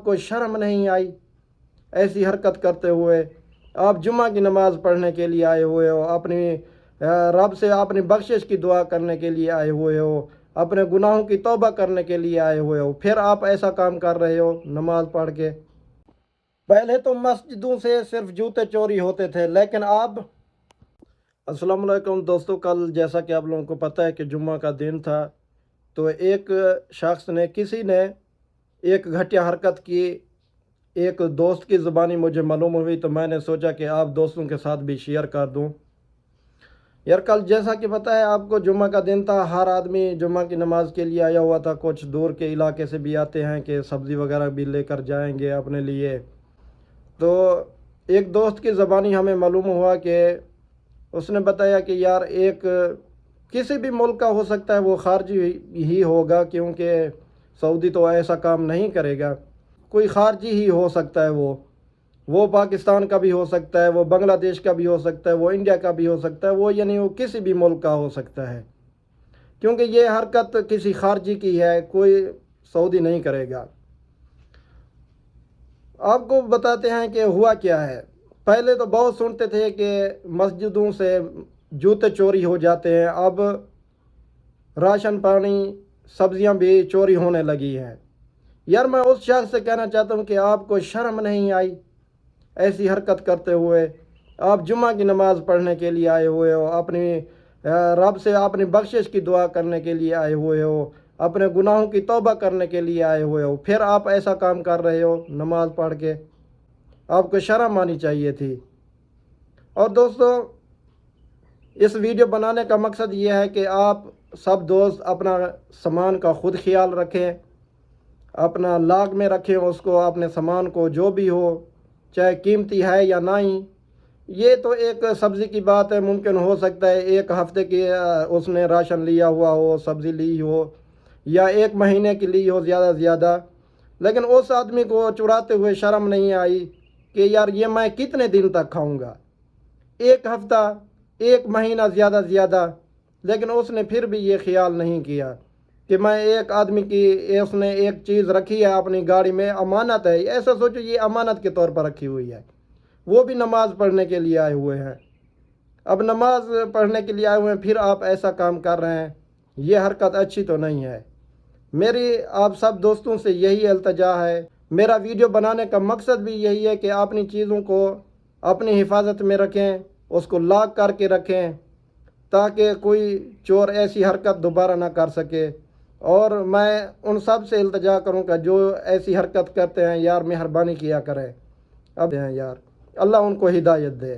کو شرم نہیں آئی ایسی حرکت کرتے ہوئے؟ آپ جمعہ کی نماز پڑھنے کے لیے آئے ہوئے ہو، اپنی رب سے اپنی بخشش کی دعا کرنے کے لیے آئے ہوئے ہو، اپنے گناہوں کی توبہ کرنے کے لیے آئے ہوئے ہو، پھر آپ ایسا کام کر رہے ہو نماز پڑھ کے؟ پہلے تو مسجدوں سے صرف جوتے چوری ہوتے تھے، لیکن اب… السلام علیکم دوستو، کل جیسا کہ آپ لوگوں کو پتہ ہے کہ جمعہ کا دن تھا، تو ایک شخص نے، کسی نے ایک گھٹیا حرکت کی، ایک دوست کی زبانی مجھے معلوم ہوئی، تو میں نے سوچا کہ آپ دوستوں کے ساتھ بھی شیئر کر دوں۔ یار کل جیسا کہ پتہ ہے آپ کو جمعہ کا دن تھا، ہر آدمی جمعہ کی نماز کے لیے آیا ہوا تھا، کچھ دور کے علاقے سے بھی آتے ہیں کہ سبزی وغیرہ بھی لے کر جائیں گے اپنے لیے۔ تو ایک دوست کی زبانی ہمیں معلوم ہوا کہ اس نے بتایا کہ یار ایک کسی بھی ملک کا ہو سکتا ہے، وہ خارجی ہی ہوگا، کیونکہ سعودی تو ایسا کام نہیں کرے گا، کوئی خارجی ہی ہو سکتا ہے، وہ پاکستان کا بھی ہو سکتا ہے، وہ بنگلہ دیش کا بھی ہو سکتا ہے، وہ انڈیا کا بھی ہو سکتا ہے، وہ یعنی وہ کسی بھی ملک کا ہو سکتا ہے، کیونکہ یہ حرکت کسی خارجی کی ہے، کوئی سعودی نہیں کرے گا۔ آپ کو بتاتے ہیں کہ ہوا کیا ہے۔ پہلے تو بہت سنتے تھے کہ مسجدوں سے جوتے چوری ہو جاتے ہیں، اب راشن پانی سبزیاں بھی چوری ہونے لگی ہیں۔ یار میں اس شخص سے کہنا چاہتا ہوں کہ آپ کو شرم نہیں آئی ایسی حرکت کرتے ہوئے؟ آپ جمعہ کی نماز پڑھنے کے لیے آئے ہوئے ہو، اپنی رب سے اپنی بخشش کی دعا کرنے کے لیے آئے ہوئے ہو، اپنے گناہوں کی توبہ کرنے کے لیے آئے ہوئے ہو، پھر آپ ایسا کام کر رہے ہو نماز پڑھ کے؟ آپ کو شرم آنی چاہیے تھی۔ اور دوستو، اس ویڈیو بنانے کا مقصد یہ ہے کہ آپ سب دوست اپنا سامان کا خود خیال رکھیں، اپنا لاگ میں رکھیں اس کو، اپنے سامان کو، جو بھی ہو، چاہے قیمتی ہے یا نہیں۔ یہ تو ایک سبزی کی بات ہے، ممکن ہو سکتا ہے ایک ہفتے کی اس نے راشن لیا ہوا ہو، سبزی لی ہو، یا ایک مہینے کی لی ہو زیادہ سے زیادہ، لیکن اس آدمی کو چراتے ہوئے شرم نہیں آئی کہ یار یہ میں کتنے دن تک کھاؤں گا؟ ایک ہفتہ، ایک مہینہ زیادہ سے زیادہ، لیکن اس نے پھر بھی یہ خیال نہیں کیا کہ میں ایک آدمی کی، اس نے ایک چیز رکھی ہے اپنی گاڑی میں، امانت ہے، ایسا سوچو یہ امانت کے طور پر رکھی ہوئی ہے، وہ بھی نماز پڑھنے کے لیے آئے ہوئے ہیں۔ اب نماز پڑھنے کے لیے آئے ہوئے ہیں، پھر آپ ایسا کام کر رہے ہیں، یہ حرکت اچھی تو نہیں ہے۔ میری آپ سب دوستوں سے یہی التجا ہے، میرا ویڈیو بنانے کا مقصد بھی یہی ہے کہ اپنی چیزوں کو اپنی حفاظت میں رکھیں، اس کو لاک کر کے رکھیں، تاکہ کوئی چور ایسی حرکت دوبارہ نہ کر سکے۔ اور میں ان سب سے التجا کروں گا جو ایسی حرکت کرتے ہیں، یار مہربانی کیا کریں، اب ہیں یار، اللہ ان کو ہدایت دے۔